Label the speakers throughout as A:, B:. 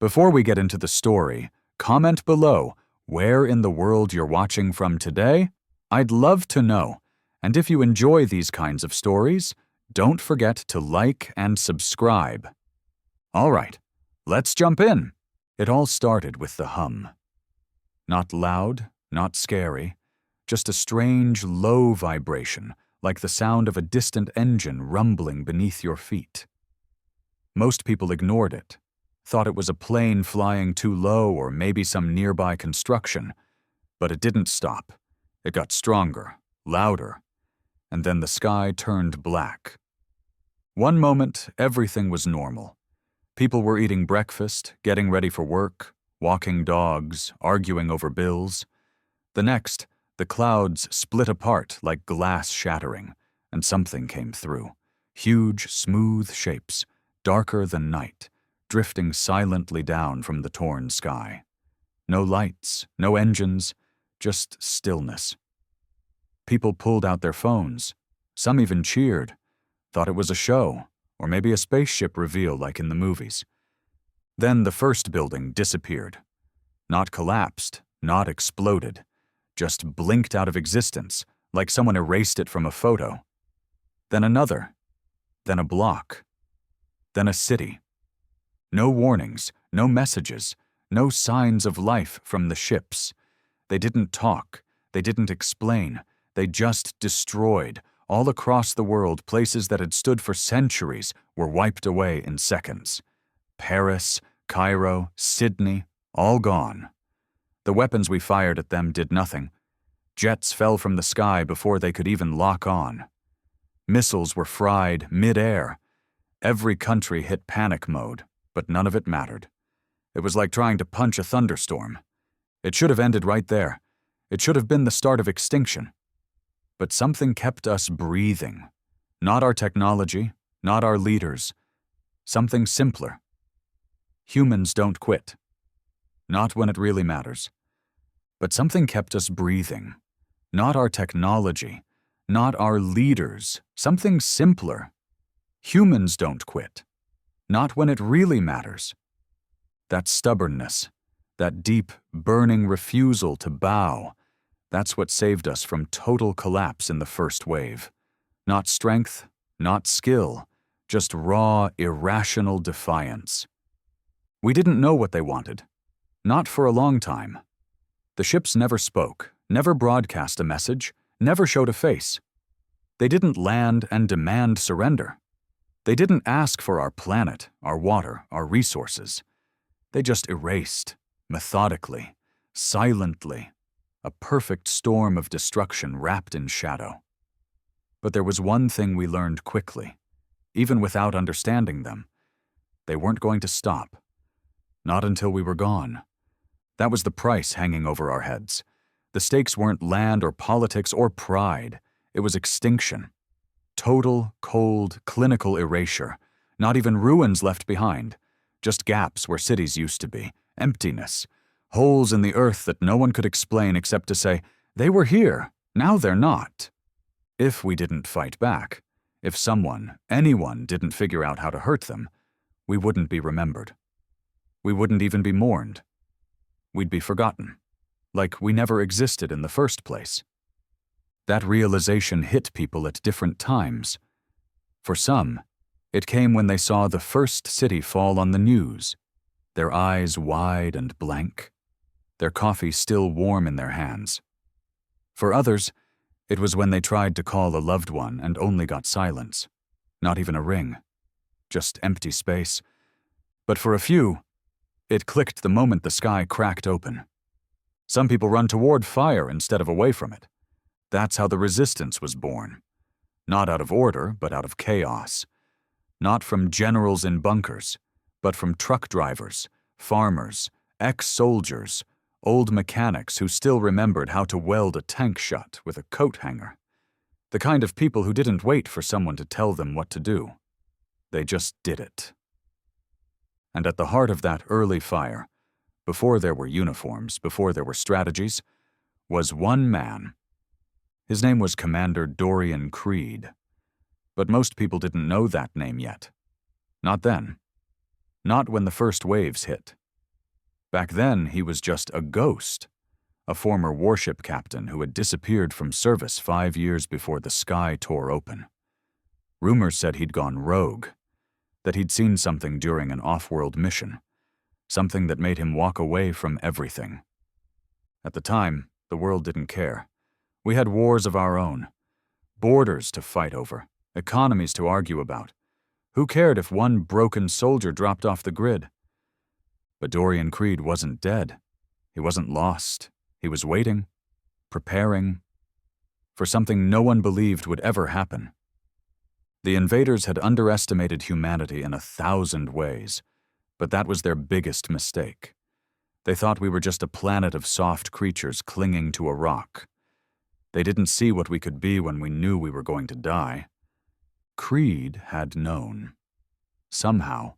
A: Before we get into the story, comment below where in the world you're watching from today. I'd love to know. And if you enjoy these kinds of stories, don't forget to like and subscribe. All right, let's jump in. It all started with the hum. Not loud, not scary, just a strange, low vibration, like the sound of a distant engine rumbling beneath your feet. Most people ignored it, thought it was a plane flying too low or maybe some nearby construction. But it didn't stop. It got stronger, louder, and then the sky turned black. One moment, everything was normal. People were eating breakfast, getting ready for work, walking dogs, arguing over bills. The next, the clouds split apart like glass shattering, and something came through. Huge, smooth shapes, darker than night, drifting silently down from the torn sky. No lights, no engines, just stillness. People pulled out their phones. Some even cheered, thought it was a show, or maybe a spaceship reveal like in the movies. Then the first building disappeared. Not collapsed, not exploded, just blinked out of existence, like someone erased it from a photo. Then another, then a block, then a city. No warnings, no messages, no signs of life from the ships. They didn't talk, they didn't explain, they just destroyed. All across the world, places that had stood for centuries were wiped away in seconds. Paris, Cairo, Sydney, all gone. The weapons we fired at them did nothing. Jets fell from the sky before they could even lock on. Missiles were fried mid-air. Every country hit panic mode, but none of it mattered. It was like trying to punch a thunderstorm. It should have ended right there. It should have been the start of extinction. But something kept us breathing. Not our technology, not our leaders. Something simpler. Humans don't quit. Not when it really matters. But something kept us breathing. Not our technology, not our leaders. Something simpler. Humans don't quit. Not when it really matters. That stubbornness, that deep, burning refusal to bow, that's what saved us from total collapse in the first wave. Not strength, not skill, just raw, irrational defiance. We didn't know what they wanted. Not for a long time. The ships never spoke, never broadcast a message, never showed a face. They didn't land and demand surrender. They didn't ask for our planet, our water, our resources. They just erased, methodically, silently, a perfect storm of destruction wrapped in shadow. But there was one thing we learned quickly, even without understanding them. They weren't going to stop. Not until we were gone. That was the price hanging over our heads. The stakes weren't land or politics or pride. It was extinction. Total, cold, clinical erasure. Not even ruins left behind. Just gaps where cities used to be. Emptiness. Holes in the earth that no one could explain except to say, they were here, now they're not. If we didn't fight back, if someone, anyone, didn't figure out how to hurt them, we wouldn't be remembered. We wouldn't even be mourned. We'd be forgotten, like we never existed in the first place. That realization hit people at different times. For some, it came when they saw the first city fall on the news, their eyes wide and blank, their coffee still warm in their hands. For others, it was when they tried to call a loved one and only got silence, not even a ring, just empty space. But for a few, it clicked the moment the sky cracked open. Some people run toward fire instead of away from it. That's how the resistance was born. Not out of order, but out of chaos. Not from generals in bunkers, but from truck drivers, farmers, ex-soldiers, old mechanics who still remembered how to weld a tank shut with a coat hanger. The kind of people who didn't wait for someone to tell them what to do. They just did it. And at the heart of that early fire, before there were uniforms, before there were strategies, was one man. His name was Commander Dorian Creed. But most people didn't know that name yet. Not then. Not when the first waves hit. Back then, he was just a ghost, a former warship captain who had disappeared from service 5 years before the sky tore open. Rumors said he'd gone rogue, that he'd seen something during an off-world mission, something that made him walk away from everything. At the time, the world didn't care. We had wars of our own, borders to fight over, economies to argue about. Who cared if one broken soldier dropped off the grid? But Dorian Creed wasn't dead. He wasn't lost. He was waiting, preparing, for something no one believed would ever happen. The invaders had underestimated humanity in 1,000 ways, but that was their biggest mistake. They thought we were just a planet of soft creatures clinging to a rock. They didn't see what we could be when we knew we were going to die. Creed had known. Somehow,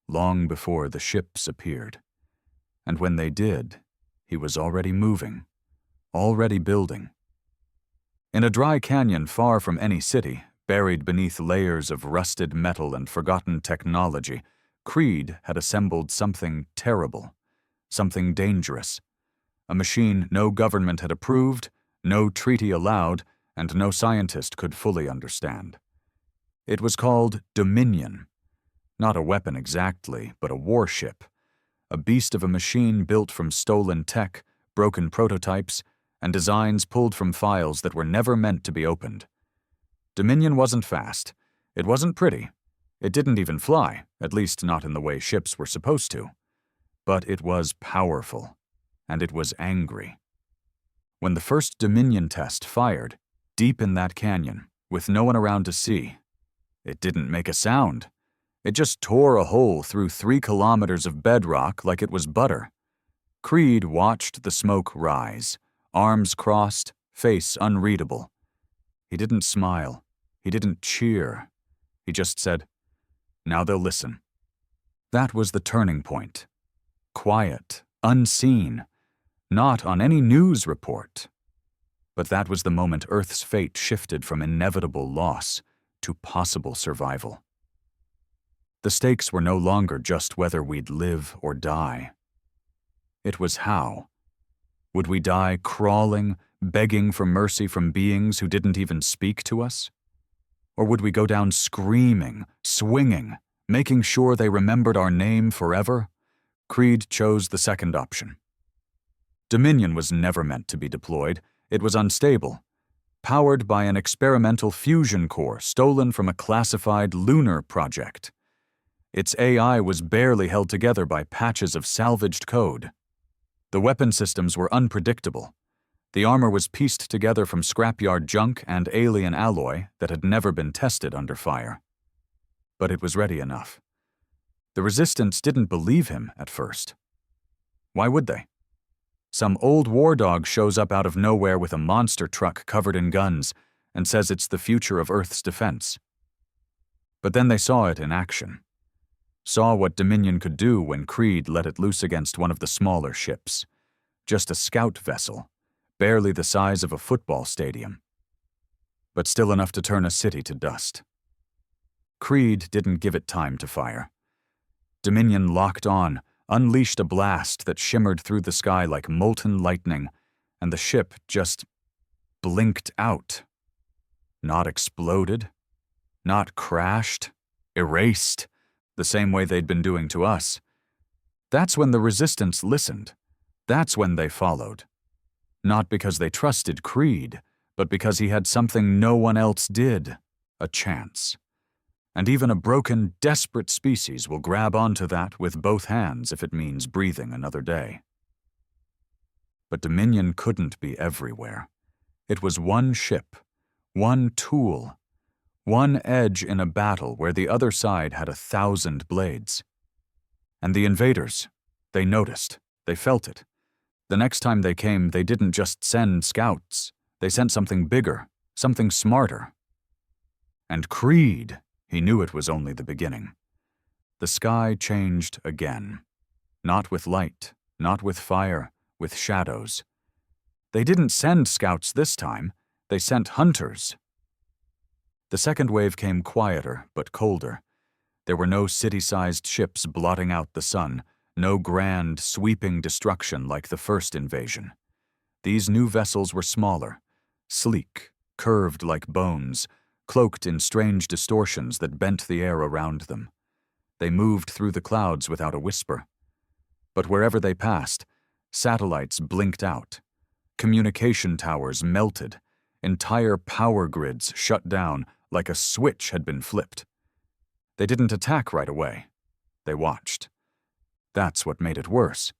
A: long before the ships appeared. And when they did, he was already moving, already building. In a dry canyon far from any city, buried beneath layers of rusted metal and forgotten technology, Creed had assembled something terrible, something dangerous. A machine no government had approved, no treaty allowed, and no scientist could fully understand. It was called Dominion. Not a weapon exactly, but a warship. A beast of a machine built from stolen tech, broken prototypes, and designs pulled from files that were never meant to be opened. Dominion wasn't fast. It wasn't pretty. It didn't even fly, at least not in the way ships were supposed to. But it was powerful, and it was angry. When the first Dominion test fired, deep in that canyon, with no one around to see, it didn't make a sound. It just tore a hole through 3 kilometers of bedrock like it was butter. Creed watched the smoke rise, arms crossed, face unreadable. He didn't smile. He didn't cheer. He just said, "Now they'll listen." That was the turning point. Quiet, unseen, not on any news report. But that was the moment Earth's fate shifted from inevitable loss to possible survival. The stakes were no longer just whether we'd live or die. It was how. Would we die crawling, begging for mercy from beings who didn't even speak to us? Or would we go down screaming, swinging, making sure they remembered our name forever? Creed chose the second option. Dominion was never meant to be deployed. It was unstable, powered by an experimental fusion core stolen from a classified lunar project. Its AI was barely held together by patches of salvaged code. The weapon systems were unpredictable. The armor was pieced together from scrapyard junk and alien alloy that had never been tested under fire. But it was ready enough. The Resistance didn't believe him at first. Why would they? Some old war dog shows up out of nowhere with a monster truck covered in guns and says it's the future of Earth's defense. But then they saw it in action. Saw what Dominion could do when Creed let it loose against one of the smaller ships. Just a scout vessel, barely the size of a football stadium. But still enough to turn a city to dust. Creed didn't give it time to fire. Dominion locked on, unleashed a blast that shimmered through the sky like molten lightning, and the ship just blinked out. Not exploded, not crashed, erased, the same way they'd been doing to us. That's when the Resistance listened. That's when they followed. Not because they trusted Creed, but because he had something no one else did, a chance. And even a broken, desperate species will grab onto that with both hands if it means breathing another day. But Dominion couldn't be everywhere. It was one ship, one tool, one edge in a battle where the other side had 1,000 blades. And the invaders, they noticed, they felt it. The next time they came, they didn't just send scouts. They sent something bigger, something smarter. And Creed, he knew it was only the beginning. The sky changed again. Not with light, not with fire, with shadows. They didn't send scouts this time. They sent hunters. The second wave came quieter, but colder. There were no city-sized ships blotting out the sun, No grand, sweeping destruction like the first invasion. These new vessels were smaller, sleek, curved like bones, cloaked in strange distortions that bent the air around them. They moved through the clouds without a whisper. But wherever they passed, satellites blinked out. Communication towers melted. Entire power grids shut down like a switch had been flipped. They didn't attack right away. They watched. That's what made it worse.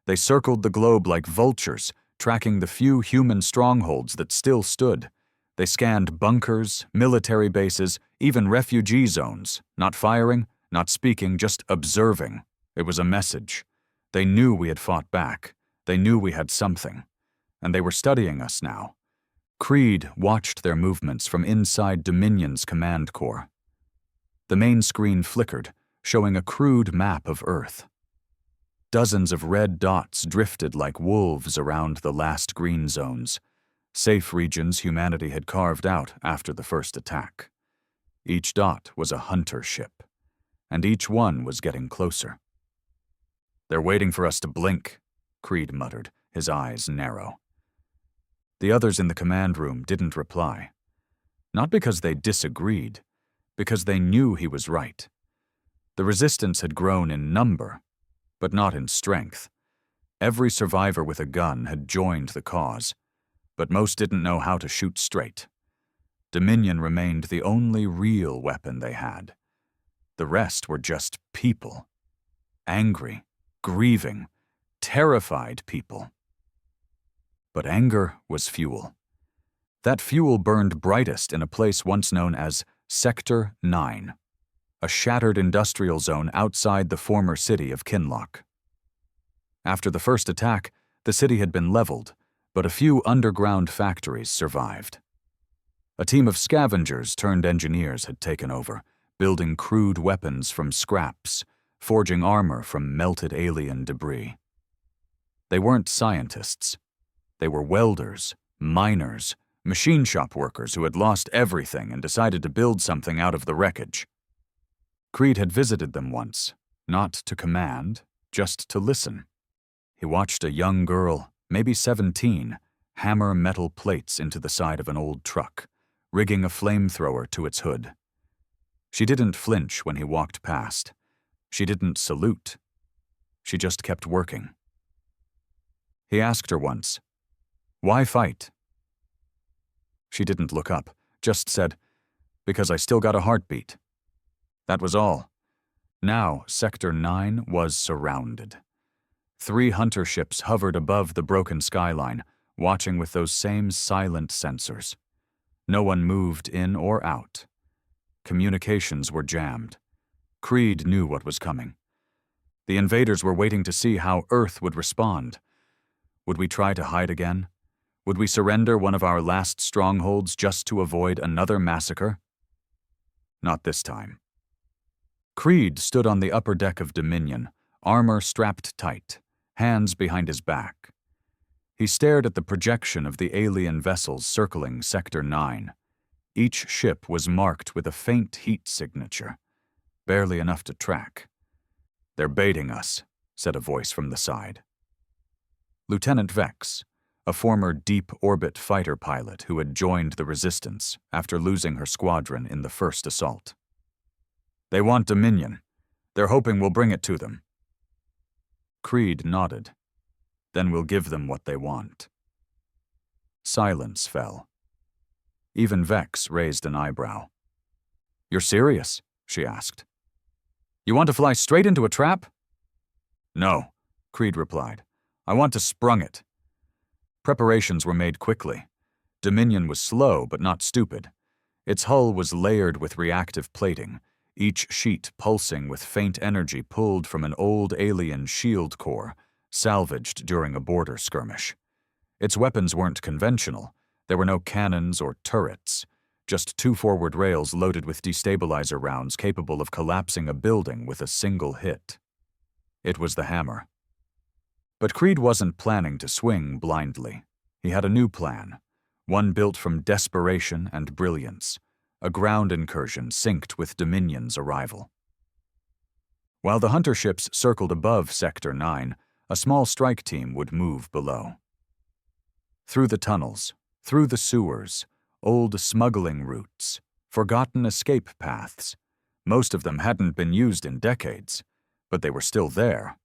A: They circled the globe like vultures, tracking the few human strongholds that still stood. They scanned bunkers, military bases, even refugee zones, not firing, not speaking, just observing. It was a message. They knew we had fought back. They knew we had something. And they were studying us now. Creed watched their movements from inside Dominion's command core. The main screen flickered, showing a crude map of Earth. Dozens of red dots drifted like wolves around the last green zones, safe regions humanity had carved out after the first attack. Each dot was a hunter ship, and each one was getting closer. "They're waiting for us to blink," Creed muttered, his eyes narrow. The others in the command room didn't reply. Not because they disagreed, because they knew he was right. The resistance had grown in number, but not in strength. Every survivor with a gun had joined the cause, but most didn't know how to shoot straight. Dominion remained the only real weapon they had. The rest were just people. Angry, grieving, terrified people. But anger was fuel. That fuel burned brightest in a place once known as Sector 9, a shattered industrial zone outside the former city of Kinloch. After the first attack, the city had been leveled, but a few underground factories survived. A team of scavengers turned engineers had taken over, building crude weapons from scraps, forging armor from melted alien debris. They weren't scientists. They were welders, miners, machine shop workers who had lost everything and decided to build something out of the wreckage. Creed had visited them once, not to command, just to listen. He watched a young girl, maybe 17, hammer metal plates into the side of an old truck, rigging a flamethrower to its hood. She didn't flinch when he walked past. She didn't salute. She just kept working. He asked her once, "Why fight?" She didn't look up, just said, "Because I still got a heartbeat." That was all. Now, Sector 9 was surrounded. 3 hunter ships hovered above the broken skyline, watching with those same silent sensors. No one moved in or out. Communications were jammed. Creed knew what was coming. The invaders were waiting to see how Earth would respond. Would we try to hide again? Would we surrender one of our last strongholds just to avoid another massacre? Not this time. Creed stood on the upper deck of Dominion, armor strapped tight, hands behind his back. He stared at the projection of the alien vessels circling Sector 9. Each ship was marked with a faint heat signature, barely enough to track. "They're baiting us," said a voice from the side. Lieutenant Vex, a former deep-orbit fighter pilot who had joined the Resistance after losing her squadron in the first assault. "They want Dominion. They're hoping we'll bring it to them." Creed nodded. "Then we'll give them what they want." Silence fell. Even Vex raised an eyebrow. "You're serious?" she asked. "You want to fly straight into a trap?" "No," Creed replied. "I want to sprung it." Preparations were made quickly. Dominion was slow but not stupid. Its hull was layered with reactive plating, each sheet pulsing with faint energy pulled from an old alien shield core, salvaged during a border skirmish. Its weapons weren't conventional. There were no cannons or turrets, just 2 forward rails loaded with destabilizer rounds capable of collapsing a building with a single hit. It was the hammer. But Creed wasn't planning to swing blindly. He had a new plan, one built from desperation and brilliance, a ground incursion synced with Dominion's arrival. While the hunter ships circled above Sector 9, a small strike team would move below. Through the tunnels, through the sewers, old smuggling routes, forgotten escape paths. Most of them hadn't been used in decades, but they were still there.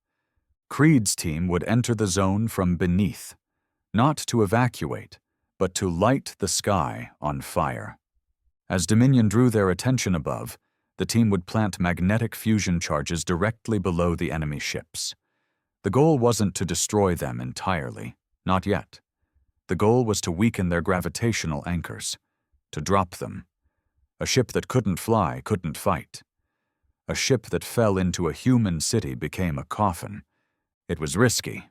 A: Creed's team would enter the zone from beneath, not to evacuate, but to light the sky on fire. As Dominion drew their attention above, the team would plant magnetic fusion charges directly below the enemy ships. The goal wasn't to destroy them entirely, not yet. The goal was to weaken their gravitational anchors, to drop them. A ship that couldn't fly couldn't fight. A ship that fell into a human city became a coffin. It was risky,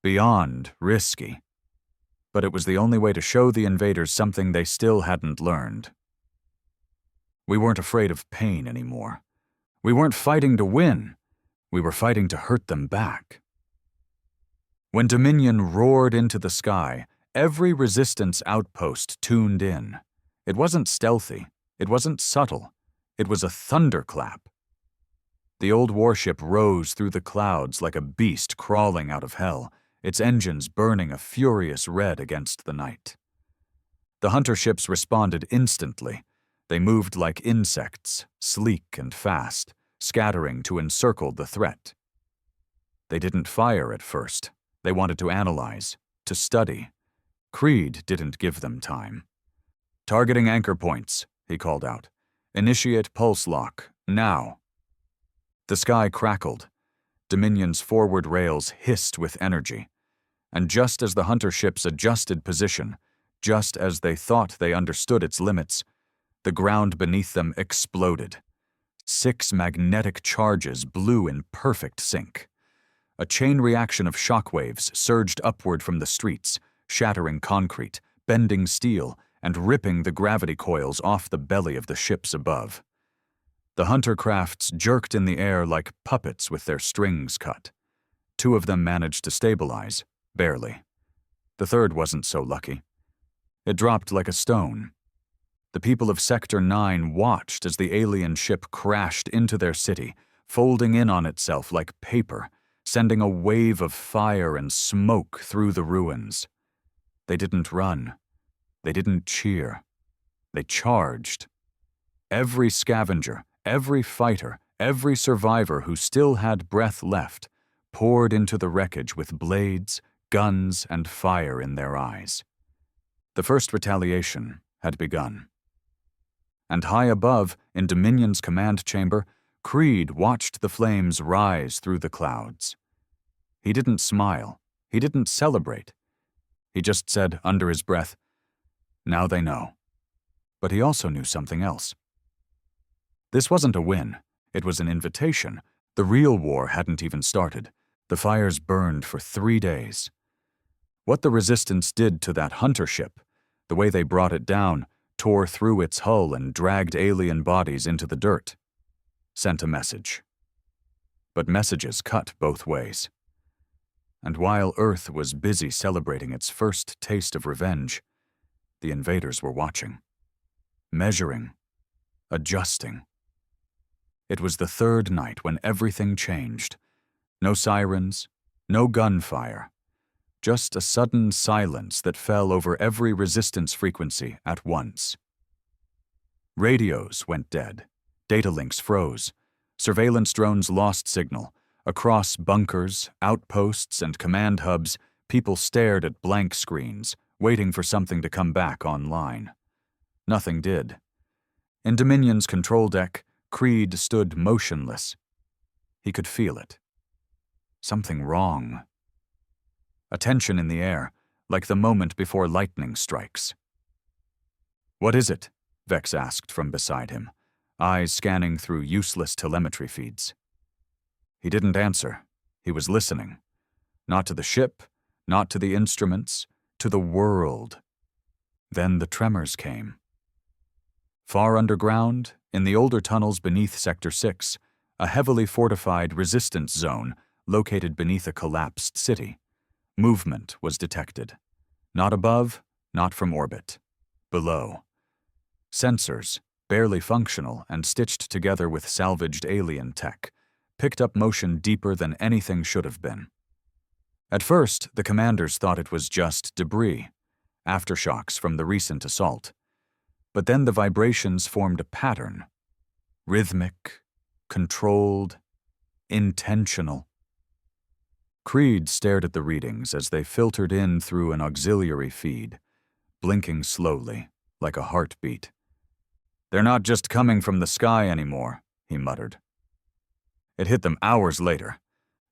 A: beyond risky. But it was the only way to show the invaders something they still hadn't learned. We weren't afraid of pain anymore. We weren't fighting to win. We were fighting to hurt them back. When Dominion roared into the sky, every resistance outpost tuned in. It wasn't stealthy. It wasn't subtle. It was a thunderclap. The old warship rose through the clouds like a beast crawling out of hell, its engines burning a furious red against the night. The hunter ships responded instantly. They moved like insects, sleek and fast, scattering to encircle the threat. They didn't fire at first. They wanted to analyze, to study. Creed didn't give them time. "Targeting anchor points," he called out. "Initiate pulse lock, now." The sky crackled. Dominion's forward rails hissed with energy. And just as the hunter ships adjusted position, just as they thought they understood its limits, the ground beneath them exploded. 6 magnetic charges blew in perfect sync. A chain reaction of shockwaves surged upward from the streets, shattering concrete, bending steel, and ripping the gravity coils off the belly of the ships above. The hunter crafts jerked in the air like puppets with their strings cut. 2 of them managed to stabilize, barely. The third wasn't so lucky. It dropped like a stone. The people of Sector 9 watched as the alien ship crashed into their city, folding in on itself like paper, sending a wave of fire and smoke through the ruins. They didn't run. They didn't cheer. They charged. Every scavenger, every fighter, every survivor who still had breath left poured into the wreckage with blades, guns, and fire in their eyes. The first retaliation had begun. And high above, in Dominion's command chamber, Creed watched the flames rise through the clouds. He didn't smile. He didn't celebrate. He just said under his breath, "Now they know." But he also knew something else. This wasn't a win. It was an invitation. The real war hadn't even started. The fires burned for 3 days. What the resistance did to that hunter ship, the way they brought it down, tore through its hull and dragged alien bodies into the dirt, sent a message. But messages cut both ways. And while Earth was busy celebrating its first taste of revenge, the invaders were watching, measuring, adjusting. It was the 3rd night when everything changed. No sirens, no gunfire, just a sudden silence that fell over every resistance frequency at once. Radios went dead, data links froze, surveillance drones lost signal. Across bunkers, outposts, and command hubs, people stared at blank screens, waiting for something to come back online. Nothing did. In Dominion's control deck, Creed stood motionless. He could feel it. Something wrong. A tension in the air, like the moment before lightning strikes. "What is it?" Vex asked from beside him, eyes scanning through useless telemetry feeds. He didn't answer. He was listening. Not to the ship, not to the instruments, to the world. Then the tremors came. Far underground, in the older tunnels beneath Sector 6, a heavily fortified resistance zone located beneath a collapsed city. Movement was detected. Not above, not from orbit. Below. Sensors, barely functional and stitched together with salvaged alien tech, picked up motion deeper than anything should have been. At first, the commanders thought it was just debris, aftershocks from the recent assault. But then the vibrations formed a pattern. Rhythmic, controlled, intentional. Creed stared at the readings as they filtered in through an auxiliary feed, blinking slowly, like a heartbeat. "They're not just coming from the sky anymore," he muttered. It hit them hours later.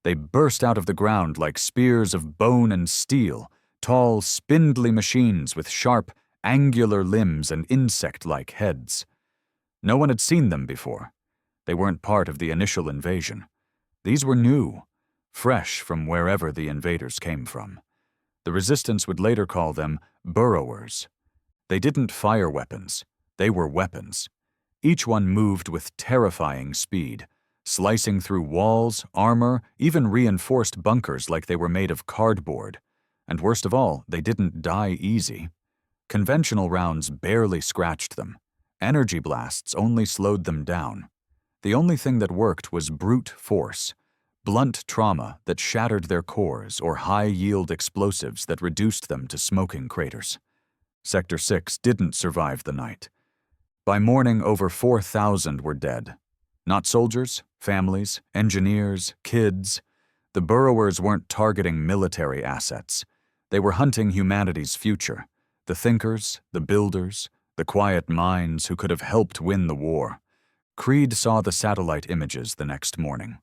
A: They burst out of the ground like spears of bone and steel, tall, spindly machines with sharp, angular limbs and insect-like heads. No one had seen them before. They weren't part of the initial invasion. These were new, fresh from wherever the invaders came from. The Resistance would later call them burrowers. They didn't fire weapons. They were weapons. Each one moved with terrifying speed, slicing through walls, armor, even reinforced bunkers like they were made of cardboard. And worst of all, they didn't die easy. Conventional rounds barely scratched them. Energy blasts only slowed them down. The only thing that worked was brute force, blunt trauma that shattered their cores or high-yield explosives that reduced them to smoking craters. Sector 6 didn't survive the night. By morning, over 4,000 were dead. Not soldiers, families, engineers, kids. The burrowers weren't targeting military assets. They were hunting humanity's future. The thinkers, the builders, the quiet minds who could have helped win the war. Creed saw the satellite images the next morning.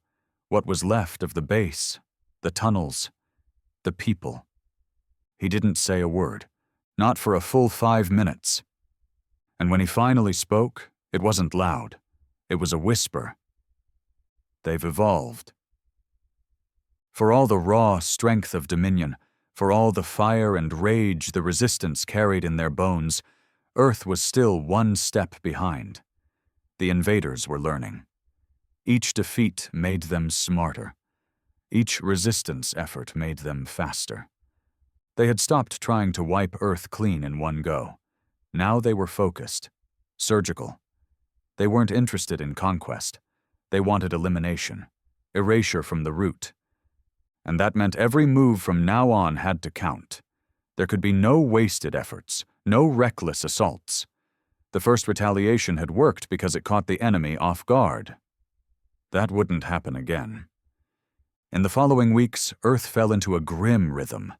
A: What was left of the base, the tunnels, the people. He didn't say a word, not for a full 5 minutes. And when he finally spoke, it wasn't loud. It was a whisper. "They've evolved." For all the raw strength of Dominion, for all the fire and rage the Resistance carried in their bones, Earth was still one step behind. The invaders were learning. Each defeat made them smarter. Each resistance effort made them faster. They had stopped trying to wipe Earth clean in one go. Now they were focused, surgical. They weren't interested in conquest. They wanted elimination, erasure from the root. And that meant every move from now on had to count. There could be no wasted efforts, no reckless assaults. The first retaliation had worked because it caught the enemy off guard. That wouldn't happen again. In the following weeks, Earth fell into a grim rhythm.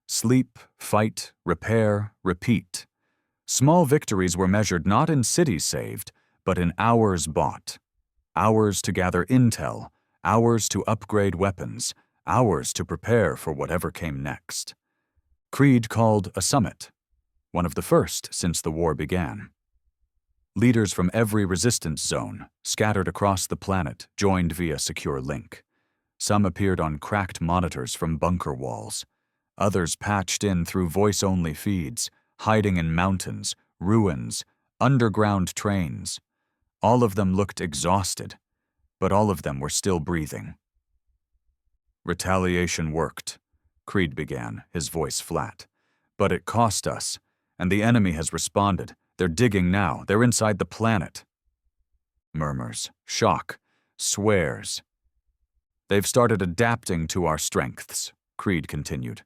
A: Sleep, fight, repair, repeat. Small victories were measured not in cities saved, but in hours bought. Hours to gather intel, hours to upgrade weapons, hours to prepare for whatever came next. Creed called a summit, one of the first since the war began. Leaders from every resistance zone, scattered across the planet, joined via secure link. Some appeared on cracked monitors from bunker walls. Others patched in through voice-only feeds, hiding in mountains, ruins, underground trains. All of them looked exhausted, but all of them were still breathing. "Retaliation worked," Creed began, his voice flat. "But it cost us, and the enemy has responded. They're digging now. They're inside the planet." Murmurs, shock, swears. "They've started adapting to our strengths," Creed continued.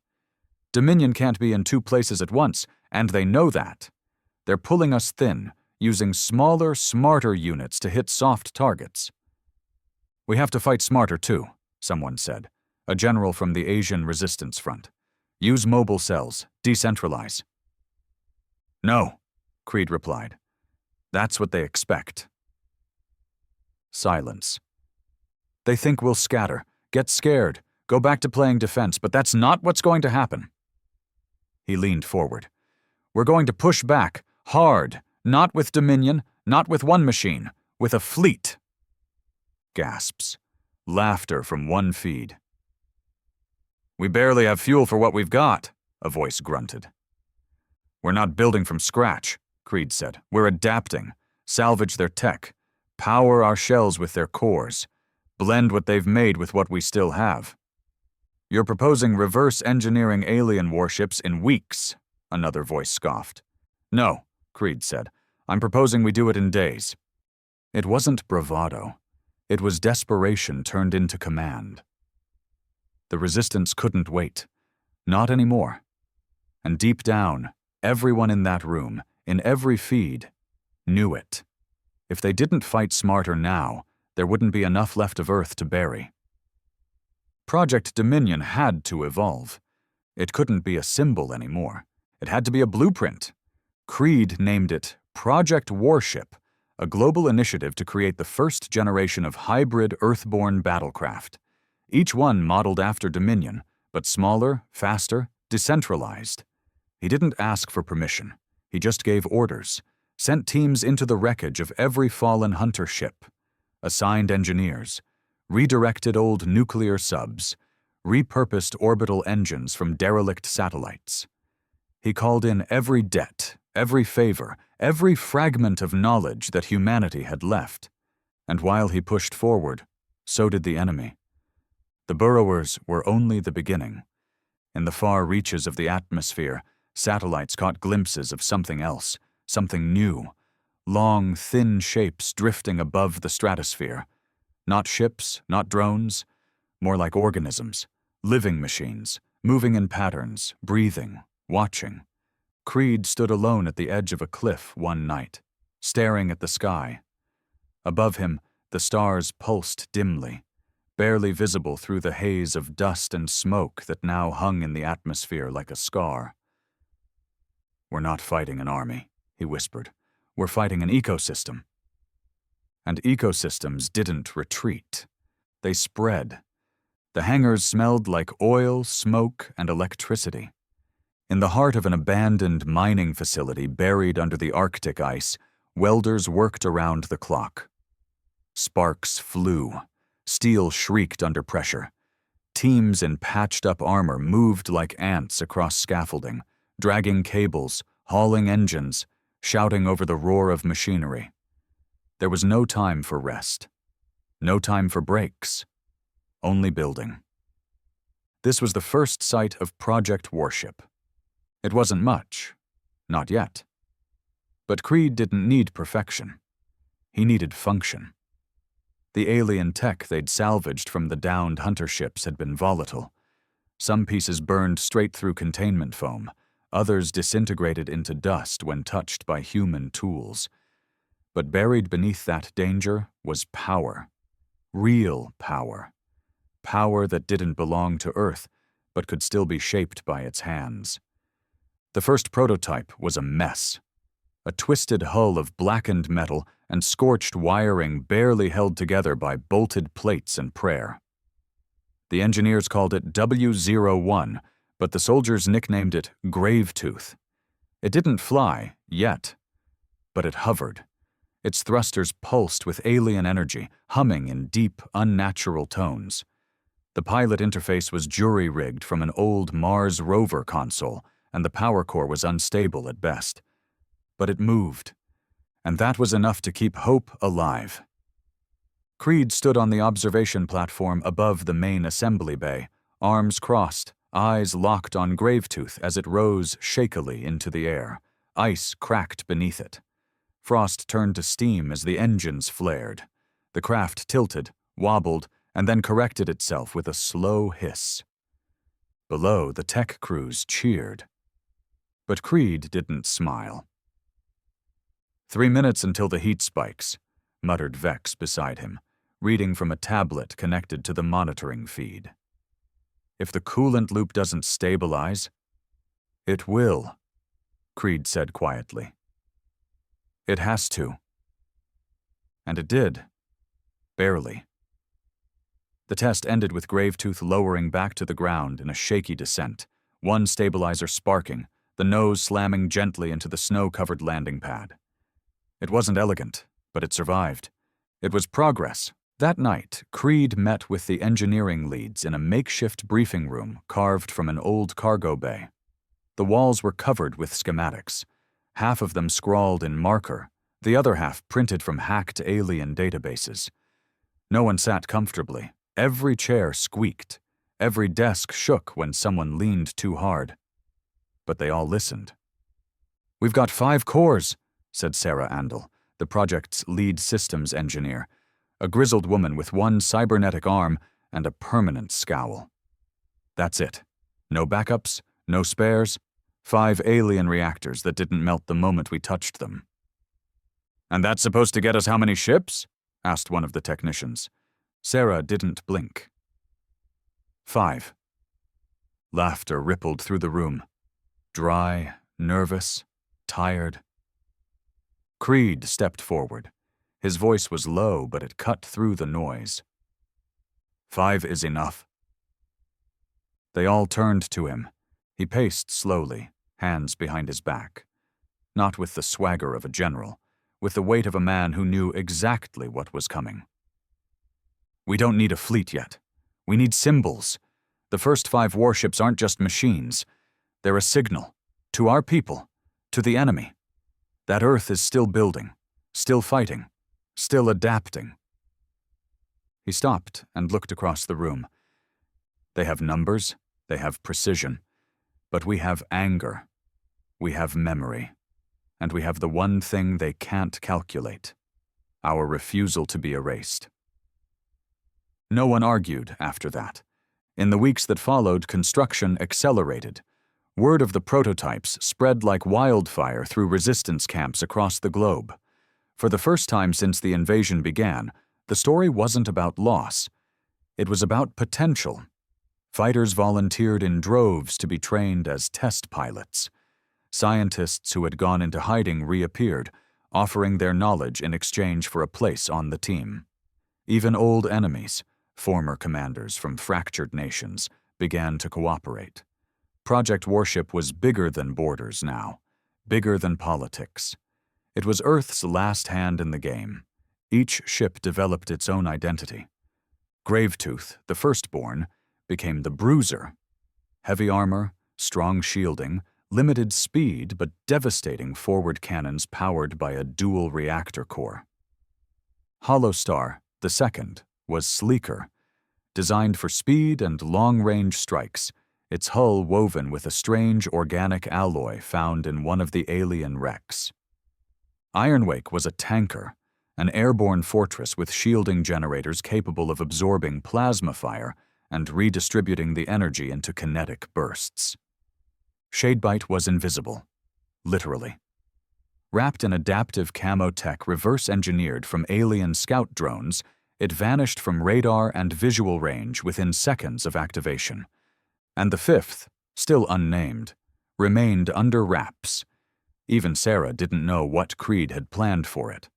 A: "Dominion can't be in two places at once, and they know that. They're pulling us thin, using smaller, smarter units to hit soft targets." "We have to fight smarter too," someone said, a general from the Asian Resistance Front. "Use mobile cells, decentralize." "No," Creed replied. "That's what they expect." Silence. "They think we'll scatter, get scared, go back to playing defense, but that's not what's going to happen." He leaned forward. "We're going to push back, hard, not with Dominion, not with one machine, with a fleet." Gasps. Laughter from one feed. "We barely have fuel for what we've got," a voice grunted. "We're not building from scratch," Creed said. "We're adapting, salvage their tech, power our shells with their cores, blend what they've made with what we still have." "You're proposing reverse engineering alien warships in weeks," another voice scoffed. "No," Creed said. "I'm proposing we do it in days." It wasn't bravado. It was desperation turned into command. The resistance couldn't wait. Not anymore. And deep down, everyone in that room, in every feed, knew it. If they didn't fight smarter now, there wouldn't be enough left of Earth to bury. Project Dominion had to evolve. It couldn't be a symbol anymore. It had to be a blueprint. Creed named it Project Warship, a global initiative to create the first generation of hybrid Earthborne battlecraft. Each one modeled after Dominion, but smaller, faster, decentralized. He didn't ask for permission. He just gave orders, sent teams into the wreckage of every fallen hunter ship, assigned engineers, redirected old nuclear subs, repurposed orbital engines from derelict satellites. He called in every debt, every favor, every fragment of knowledge that humanity had left. And while he pushed forward, so did the enemy. The burrowers were only the beginning. In the far reaches of the atmosphere, satellites caught glimpses of something else, something new. Long, thin shapes drifting above the stratosphere. Not ships, not drones, more like organisms, living machines, moving in patterns, breathing, watching. Creed stood alone at the edge of a cliff one night, staring at the sky. Above him, the stars pulsed dimly, barely visible through the haze of dust and smoke that now hung in the atmosphere like a scar. "We're not fighting an army," he whispered. "We're fighting an ecosystem." And ecosystems didn't retreat. They spread. The hangars smelled like oil, smoke, and electricity. In the heart of an abandoned mining facility buried under the Arctic ice, welders worked around the clock. Sparks flew. Steel shrieked under pressure. Teams in patched-up armor moved like ants across scaffolding, dragging cables, hauling engines, shouting over the roar of machinery. There was no time for rest. No time for breaks. Only building. This was the first sight of Project Warship. It wasn't much. Not yet. But Creed didn't need perfection. He needed function. The alien tech they'd salvaged from the downed hunter ships had been volatile. Some pieces burned straight through containment foam. Others disintegrated into dust when touched by human tools. But buried beneath that danger was power. Real power. Power that didn't belong to Earth, but could still be shaped by its hands. The first prototype was a mess. A twisted hull of blackened metal and scorched wiring barely held together by bolted plates and prayer. The engineers called it W01, but the soldiers nicknamed it Gravetooth. It didn't fly, yet, but it hovered. Its thrusters pulsed with alien energy, humming in deep, unnatural tones. The pilot interface was jury-rigged from an old Mars rover console, and the power core was unstable at best. But it moved, and that was enough to keep hope alive. Creed stood on the observation platform above the main assembly bay, arms crossed, eyes locked on Gravetooth as it rose shakily into the air. Ice cracked beneath it. Frost turned to steam as the engines flared. The craft tilted, wobbled, and then corrected itself with a slow hiss. Below, the tech crews cheered. But Creed didn't smile. 3 minutes until the heat spikes, muttered Vex beside him, reading from a tablet connected to the monitoring feed. If the coolant loop doesn't stabilize, it will, Creed said quietly. It has to. And it did. Barely. The test ended with Gravetooth lowering back to the ground in a shaky descent, one stabilizer sparking, the nose slamming gently into the snow-covered landing pad. It wasn't elegant, but it survived. It was progress. That night, Creed met with the engineering leads in a makeshift briefing room carved from an old cargo bay. The walls were covered with schematics, half of them scrawled in marker, the other half printed from hacked alien databases. No one sat comfortably. Every chair squeaked. Every desk shook when someone leaned too hard. But they all listened. "We've got 5 cores," said Sarah Andel, the project's lead systems engineer. a grizzled woman with one cybernetic arm and a permanent scowl. That's it. No backups, no spares, 5 alien reactors that didn't melt the moment we touched them. "And that's supposed to get us how many ships?" asked one of the technicians. Sarah didn't blink. 5. Laughter rippled through the room. Dry, nervous, tired. Creed stepped forward. His voice was low, but it cut through the noise. 5 is enough. They all turned to him. He paced slowly, hands behind his back. Not with the swagger of a general, with the weight of a man who knew exactly what was coming. "We don't need a fleet yet. We need symbols. The first 5 warships aren't just machines. They're a signal. To our people. To the enemy. That Earth is still building. Still fighting. Still adapting." He stopped and looked across the room. "They have numbers. They have precision. But we have anger. We have memory. And we have the one thing they can't calculate. Our refusal to be erased." No one argued after that. In the weeks that followed, construction accelerated. Word of the prototypes spread like wildfire through resistance camps across the globe. For the first time since the invasion began, the story wasn't about loss. It was about potential. Fighters volunteered in droves to be trained as test pilots. Scientists who had gone into hiding reappeared, offering their knowledge in exchange for a place on the team. Even old enemies, former commanders from fractured nations, began to cooperate. Project Warship was bigger than borders now, bigger than politics. It was Earth's last hand in the game. Each ship developed its own identity. Gravetooth, the firstborn, became the Bruiser. Heavy armor, strong shielding, limited speed but devastating forward cannons powered by a dual reactor core. Hollowstar, the second, was sleeker. Designed for speed and long-range strikes, its hull woven with a strange organic alloy found in one of the alien wrecks. Ironwake was a tanker, an airborne fortress with shielding generators capable of absorbing plasma fire and redistributing the energy into kinetic bursts. Shadebite was invisible, literally. Wrapped in adaptive camo tech reverse-engineered from alien scout drones, it vanished from radar and visual range within seconds of activation. And the fifth, still unnamed, remained under wraps. Even Sarah didn't know what Creed had planned for it.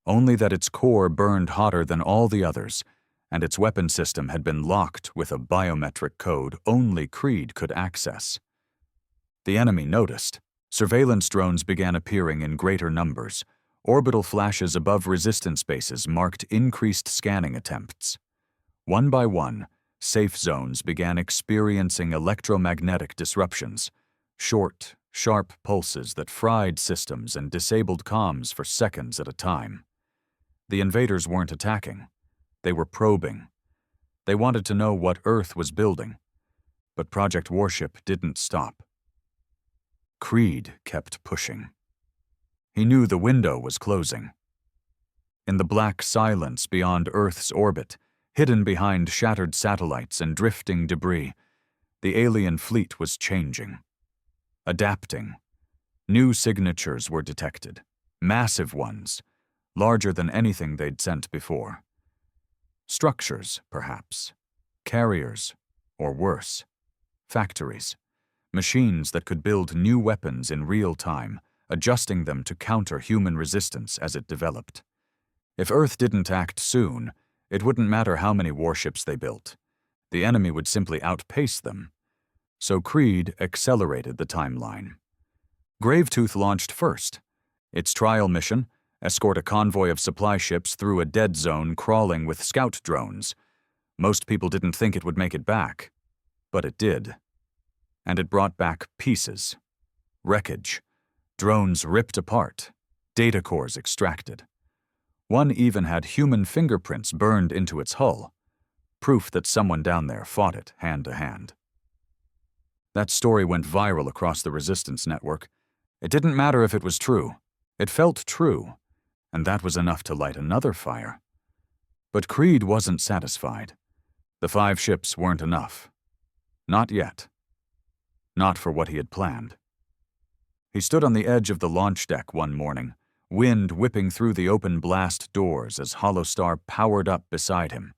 A: Only that its core burned hotter than all the others, and its weapon system had been locked with a biometric code only Creed could access. The enemy noticed. Surveillance drones began appearing in greater numbers. Orbital flashes above resistance bases marked increased scanning attempts. One by one, safe zones began experiencing electromagnetic disruptions, short, sharp pulses that fried systems and disabled comms for seconds at a time. The invaders weren't attacking. They were probing. They wanted to know what Earth was building. But Project Warship didn't stop. Creed kept pushing. He knew the window was closing. In the black silence beyond Earth's orbit, hidden behind shattered satellites and drifting debris, the alien fleet was changing, adapting. New signatures were detected, massive ones, larger than anything they'd sent before. Structures, perhaps. Carriers, or worse. Factories. Machines that could build new weapons in real time, adjusting them to counter human resistance as it developed. If Earth didn't act soon, it wouldn't matter how many warships they built. The enemy would simply outpace them. So Creed accelerated the timeline. Gravetooth launched first. Its trial mission, escort a convoy of supply ships through a dead zone crawling with scout drones. Most people didn't think it would make it back, but it did. And it brought back pieces, wreckage, drones ripped apart, data cores extracted. One even had human fingerprints burned into its hull, proof that someone down there fought it hand to hand. That story went viral across the resistance network. It didn't matter if it was true. It felt true, and that was enough to light another fire. But Creed wasn't satisfied. The 5 ships weren't enough. Not yet. Not for what he had planned. He stood on the edge of the launch deck one morning, wind whipping through the open blast doors as Holostar powered up beside him.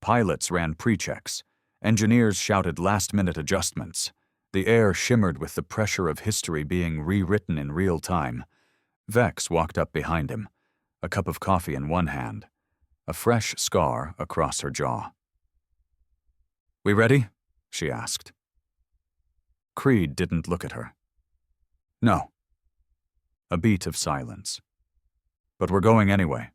A: Pilots ran pre-checks. Engineers shouted last-minute adjustments. The air shimmered with the pressure of history being rewritten in real time. Vex walked up behind him, a cup of coffee in one hand, a fresh scar across her jaw. "We ready?" she asked. Creed didn't look at her. "No." A beat of silence. "But we're going anyway."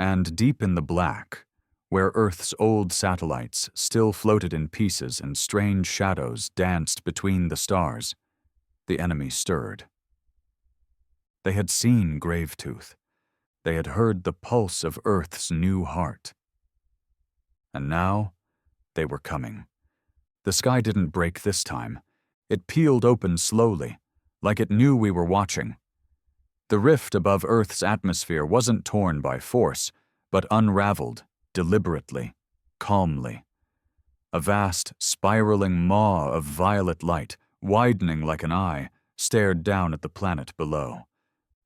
A: And deep in the black, where Earth's old satellites still floated in pieces and strange shadows danced between the stars, the enemy stirred. They had seen Gravetooth. They had heard the pulse of Earth's new heart. And now, they were coming. The sky didn't break this time. It peeled open slowly, like it knew we were watching. The rift above Earth's atmosphere wasn't torn by force, but unraveled, deliberately, calmly. A vast, spiraling maw of violet light, widening like an eye, stared down at the planet below.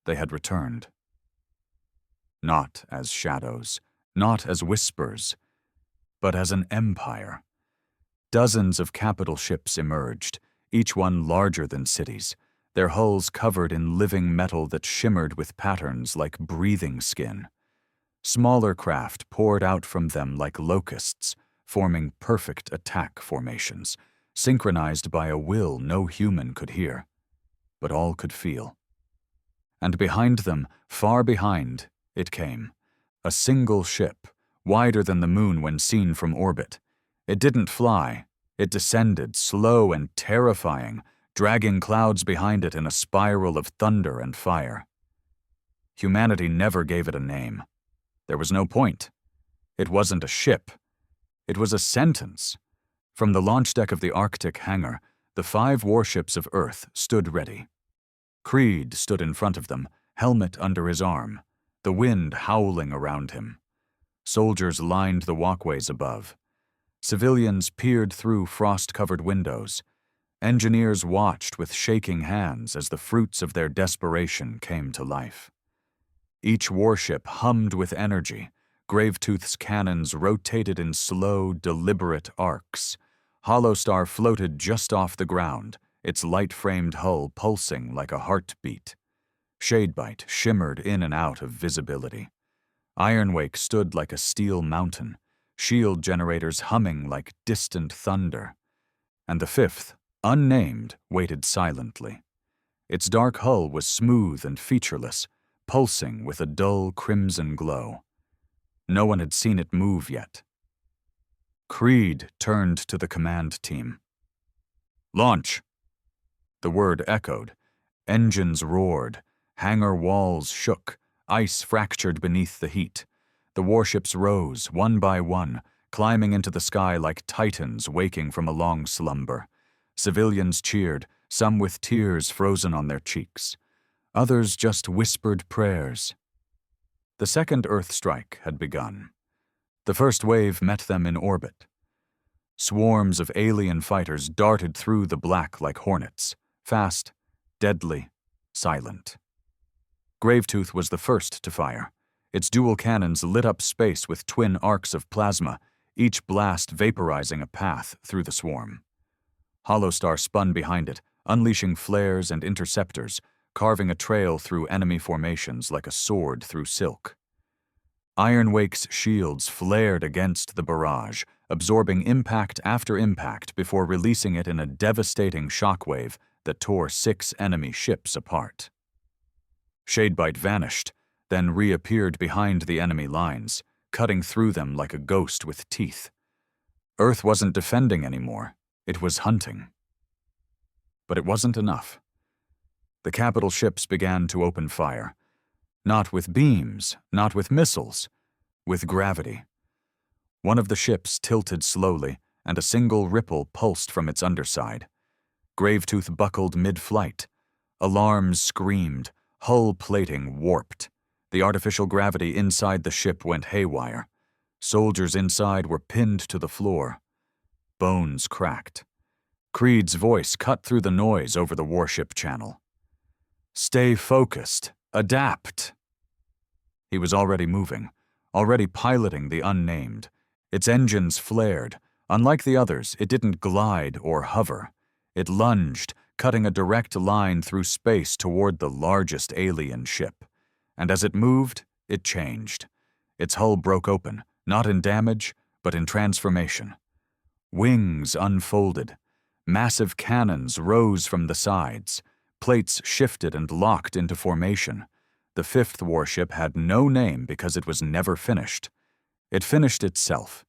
A: They had returned. Not as shadows, not as whispers, but as an empire. Dozens of capital ships emerged, each one larger than cities, their hulls covered in living metal that shimmered with patterns like breathing skin. Smaller craft poured out from them like locusts, forming perfect attack formations, synchronized by a will no human could hear, but all could feel. And behind them, far behind, it came. A single ship, wider than the moon when seen from orbit. It didn't fly. It descended, slow and terrifying, dragging clouds behind it in a spiral of thunder and fire. Humanity never gave it a name. There was no point. It wasn't a ship. It was a sentence. From the launch deck of the Arctic hangar, the 5 warships of Earth stood ready. Creed stood in front of them, helmet under his arm, the wind howling around him. Soldiers lined the walkways above. Civilians peered through frost-covered windows. Engineers watched with shaking hands as the fruits of their desperation came to life. Each warship hummed with energy. Gravetooth's cannons rotated in slow, deliberate arcs. Holostar floated just off the ground, its light-framed hull pulsing like a heartbeat. Shadebite shimmered in and out of visibility. Ironwake stood like a steel mountain, shield generators humming like distant thunder. And the 5th, unnamed, waited silently. Its dark hull was smooth and featureless, pulsing with a dull crimson glow. No one had seen it move yet. Creed turned to the command team. "Launch!" The word echoed. Engines roared. Hangar walls shook. Ice fractured beneath the heat. The warships rose, one by one, climbing into the sky like titans waking from a long slumber. Civilians cheered, some with tears frozen on their cheeks. Others just whispered prayers. The second Earth strike had begun. The first wave met them in orbit. Swarms of alien fighters darted through the black like hornets, fast, deadly, silent. Gravetooth was the first to fire. Its dual cannons lit up space with twin arcs of plasma, each blast vaporizing a path through the swarm. Holostar spun behind it, unleashing flares and interceptors, carving a trail through enemy formations like a sword through silk. Ironwake's shields flared against the barrage, absorbing impact after impact before releasing it in a devastating shockwave that tore 6 enemy ships apart. Shadebite vanished, then reappeared behind the enemy lines, cutting through them like a ghost with teeth. Earth wasn't defending anymore, it was hunting. But it wasn't enough. The capital ships began to open fire. Not with beams, not with missiles, with gravity. One of the ships tilted slowly, and a single ripple pulsed from its underside. Gravetooth buckled mid-flight. Alarms screamed, hull plating warped. The artificial gravity inside the ship went haywire. Soldiers inside were pinned to the floor. Bones cracked. Creed's voice cut through the noise over the warship channel. "Stay focused. Adapt." He was already moving, already piloting the unnamed. Its engines flared. Unlike the others, it didn't glide or hover. It lunged, cutting a direct line through space toward the largest alien ship. And as it moved, it changed. Its hull broke open, not in damage, but in transformation. Wings unfolded. Massive cannons rose from the sides. Plates shifted and locked into formation. The fifth warship had no name because it was never finished. It finished itself.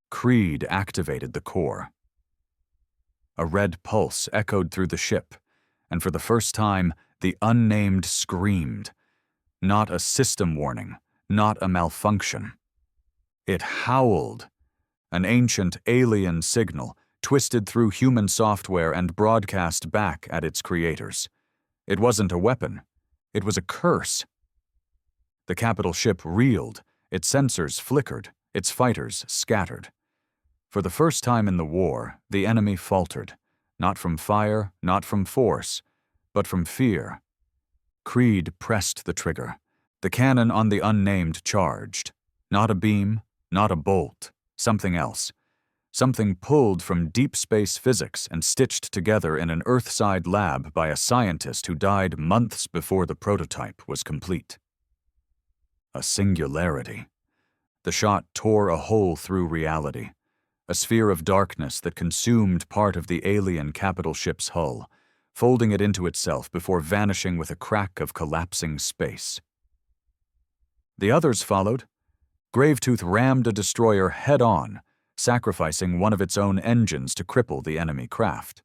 A: Creed activated the core. A red pulse echoed through the ship, and for the first time, the unnamed screamed. Not a system warning, not a malfunction. It howled. An ancient alien signal twisted through human software and broadcast back at its creators. It wasn't a weapon. It was a curse. The capital ship reeled. Its sensors flickered. Its fighters scattered. For the first time in the war, the enemy faltered. Not from fire, not from force, but from fear. Creed pressed the trigger. The cannon on the unnamed charged. Not a beam, not a bolt, something else. Something pulled from deep space physics and stitched together in an Earthside lab by a scientist who died months before the prototype was complete. A singularity. The shot tore a hole through reality. A sphere of darkness that consumed part of the alien capital ship's hull, folding it into itself before vanishing with a crack of collapsing space. The others followed. Gravetooth rammed a destroyer head-on, sacrificing one of its own engines to cripple the enemy craft.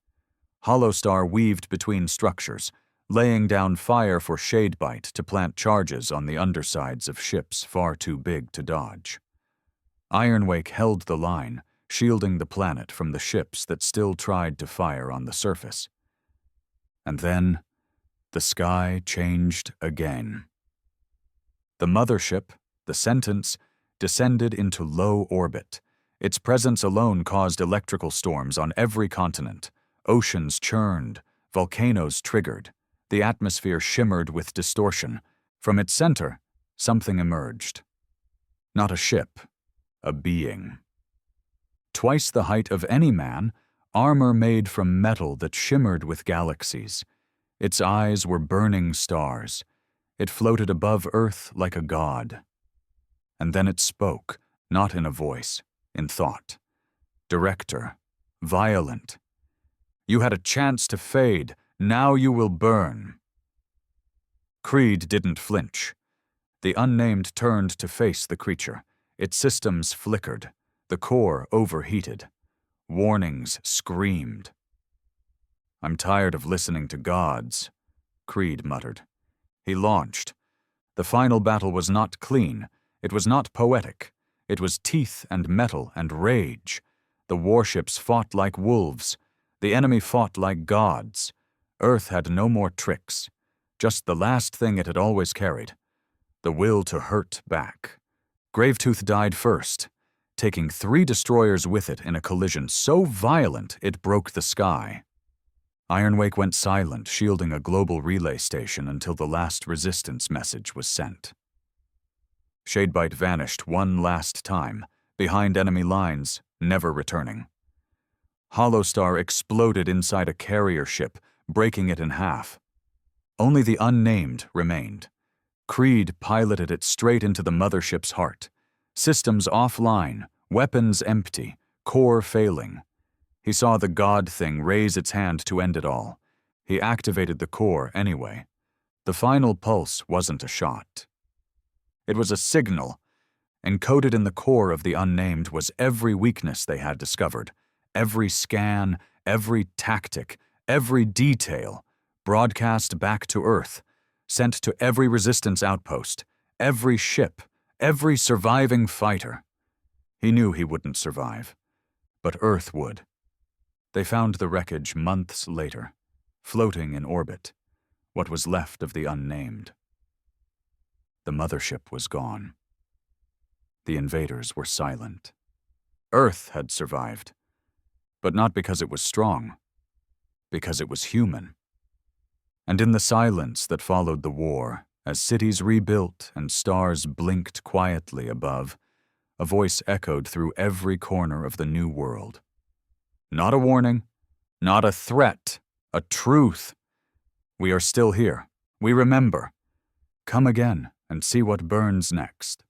A: Hollowstar weaved between structures, laying down fire for Shadebite to plant charges on the undersides of ships far too big to dodge. Ironwake held the line, shielding the planet from the ships that still tried to fire on the surface. And then, the sky changed again. The mothership, the Sentence, descended into low orbit. Its presence alone caused electrical storms on every continent. Oceans churned, volcanoes triggered. The atmosphere shimmered with distortion. From its center, something emerged. Not a ship, a being. Twice the height of any man, armor made from metal that shimmered with galaxies. Its eyes were burning stars. It floated above Earth like a god. And then it spoke, not in a voice, in thought. Director, violent. "You had a chance to fade, now you will burn." Creed didn't flinch. The unnamed turned to face the creature. Its systems flickered. The core overheated. Warnings screamed. "I'm tired of listening to gods," Creed muttered. He launched. The final battle was not clean. It was not poetic. It was teeth and metal and rage. The warships fought like wolves. The enemy fought like gods. Earth had no more tricks. Just the last thing it had always carried. The will to hurt back. Gravetooth died first, taking 3 destroyers with it in a collision so violent it broke the sky. Ironwake went silent, shielding a global relay station until the last resistance message was sent. Shadebite vanished one last time, behind enemy lines, never returning. Hollowstar exploded inside a carrier ship, breaking it in half. Only the unnamed remained. Creed piloted it straight into the mothership's heart. Systems offline, weapons empty, core failing. He saw the god thing raise its hand to end it all. He activated the core anyway. The final pulse wasn't a shot. It was a signal. Encoded in the core of the unnamed was every weakness they had discovered, every scan, every tactic, every detail, broadcast back to Earth, sent to every resistance outpost, every ship, every surviving fighter. He knew he wouldn't survive, but Earth would. They found the wreckage months later, floating in orbit, what was left of the unnamed. The mothership was gone. The invaders were silent. Earth had survived, but not because it was strong, because it was human. And in the silence that followed the war, as cities rebuilt and stars blinked quietly above, a voice echoed through every corner of the new world. Not a warning, not a threat, a truth. We are still here. We remember. Come again and see what burns next.